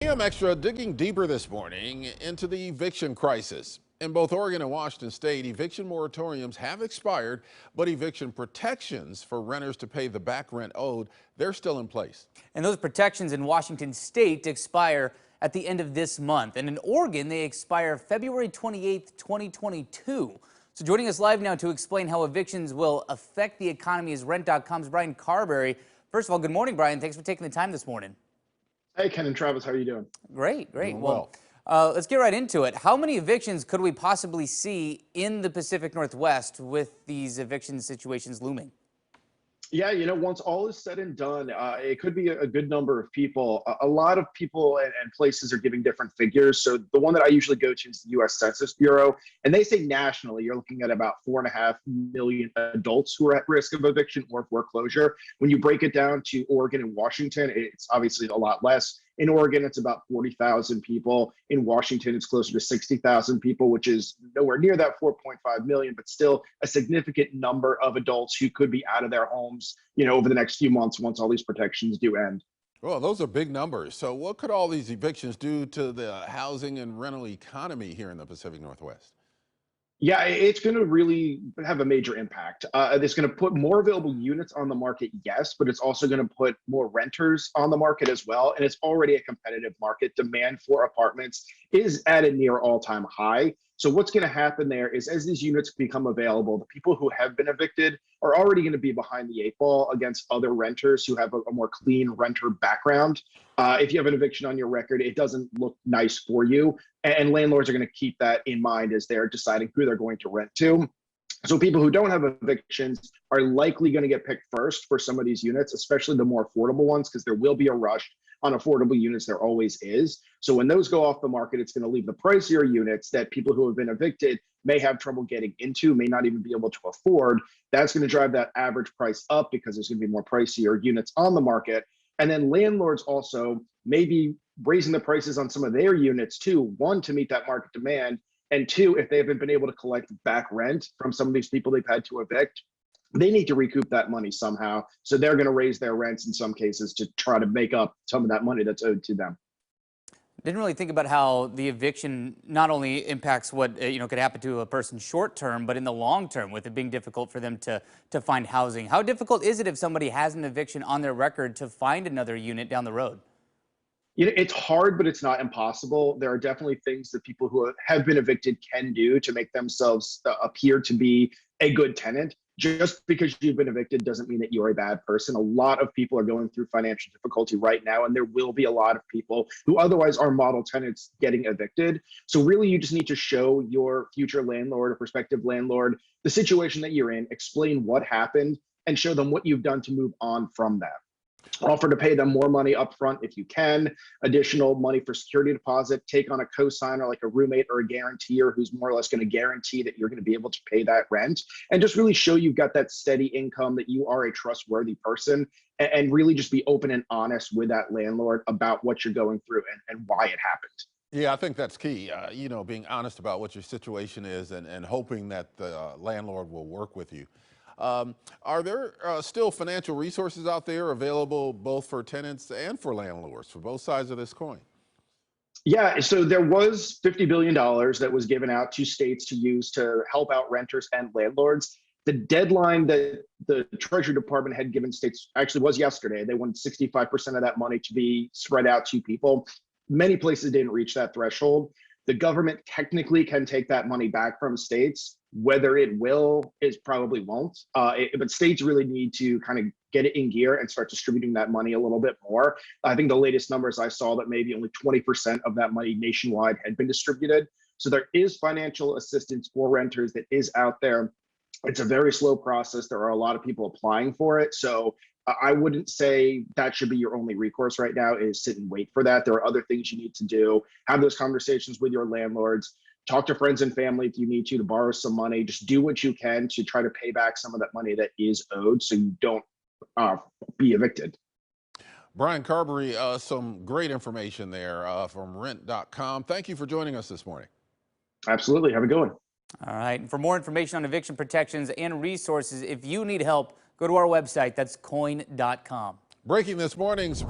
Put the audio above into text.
AM Extra digging deeper this morning into the eviction crisis. In both Oregon and Washington state, eviction moratoriums have expired, but eviction protections for renters to pay the back rent owed, they're still in place. And those protections in Washington state expire at the end of this month. And in Oregon, they expire February 28th, 2022. So joining us live now to explain how evictions will affect the economy is Rent.com's Brian Carberry. First of all, good morning, Brian. Thanks for taking the time this morning. Hey, Ken and Travis, how are you doing? Great. Doing Well, let's get right into it. How many evictions could we possibly see in the Pacific Northwest with these eviction situations looming? Yeah, once all is said and done, it could be a good number of people. A lot of people and places are giving different figures. So the one that I usually go to is the U.S. Census Bureau, and they say nationally you're looking at about 4.5 million adults who are at risk of eviction or foreclosure. When you break it down to Oregon and Washington, it's obviously a lot less. In Oregon, it's about 40,000 people. In Washington, it's closer to 60,000 people, which is nowhere near that 4.5 million, but still a significant number of adults who could be out of their homes, over the next few months once all these protections do end. Well, those are big numbers. So what could all these evictions do to the housing and rental economy here in the Pacific Northwest? Yeah, it's going to really have a major impact. It's going to put more available units on the market, yes, but it's also going to put more renters on the market as well. And it's already a competitive market. Demand for apartments is at a near all-time high. So what's going to happen there is as these units become available, the people who have been evicted are already going to be behind the eight ball against other renters who have a more clean renter background. If you have an eviction on your record, it doesn't look nice for you. And landlords are going to keep that in mind as they're deciding who they're going to rent to. So people who don't have evictions are likely going to get picked first for some of these units, especially the more affordable ones, because there will be a rush on affordable units. There always is. So when those go off the market, it's going to leave the pricier units that people who have been evicted may have trouble getting into, may not even be able to afford. That's going to drive that average price up because there's going to be more pricier units on the market. And then landlords also may be raising the prices on some of their units too, one, to meet that market demand, and two, if they haven't been able to collect back rent from some of these people they've had to evict, they need to recoup that money somehow. So they're going to raise their rents in some cases to try to make up some of that money that's owed to them. Didn't really think about how the eviction not only impacts what could happen to a person short term, but in the long term, with it being difficult for them to find housing. How difficult is it if somebody has an eviction on their record to find another unit down the road? It's hard, but it's not impossible. There are definitely things that people who have been evicted can do to make themselves appear to be a good tenant. Just because you've been evicted doesn't mean that you're a bad person. A lot of people are going through financial difficulty right now, and there will be a lot of people who otherwise are model tenants getting evicted. So really, you just need to show your future landlord or prospective landlord the situation that you're in, explain what happened, and show them what you've done to move on from that. Offer to pay them more money up front if you can, additional money for security deposit, take on a co-signer like a roommate or a guarantor who's more or less going to guarantee that you're going to be able to pay that rent, and just really show you've got that steady income, that you are a trustworthy person, and really just be open and honest with that landlord about what you're going through and why it happened. Yeah, I think that's key. Being honest about what your situation is and hoping that the landlord will work with you. Are there still financial resources out there available both for tenants and for landlords, for both sides of this coin? Yeah, so there was $50 billion that was given out to states to use to help out renters and landlords. The deadline that the Treasury Department had given states actually was yesterday. They wanted 65% of that money to be spread out to people. Many places didn't reach that threshold. The government technically can take that money back from states. Whether it will is probably won't. But states really need to kind of get it in gear and start distributing that money a little bit more. I think the latest numbers I saw that maybe only 20% of that money nationwide had been distributed. So there is financial assistance for renters that is out there. It's a very slow process. There are a lot of people applying for it. So I wouldn't say that should be your only recourse right now, is sit and wait for that. There are other things you need to do. Have those conversations with your landlords. Talk to friends and family if you need to borrow some money. Just do what you can to try to pay back some of that money that is owed so you don't be evicted. Brian Carberry, some great information there from Rent.com. Thank you for joining us this morning. Absolutely. Have a good one. All right. And for more information on eviction protections and resources, if you need help, go to our website. That's coin.com. Breaking this morning, Supreme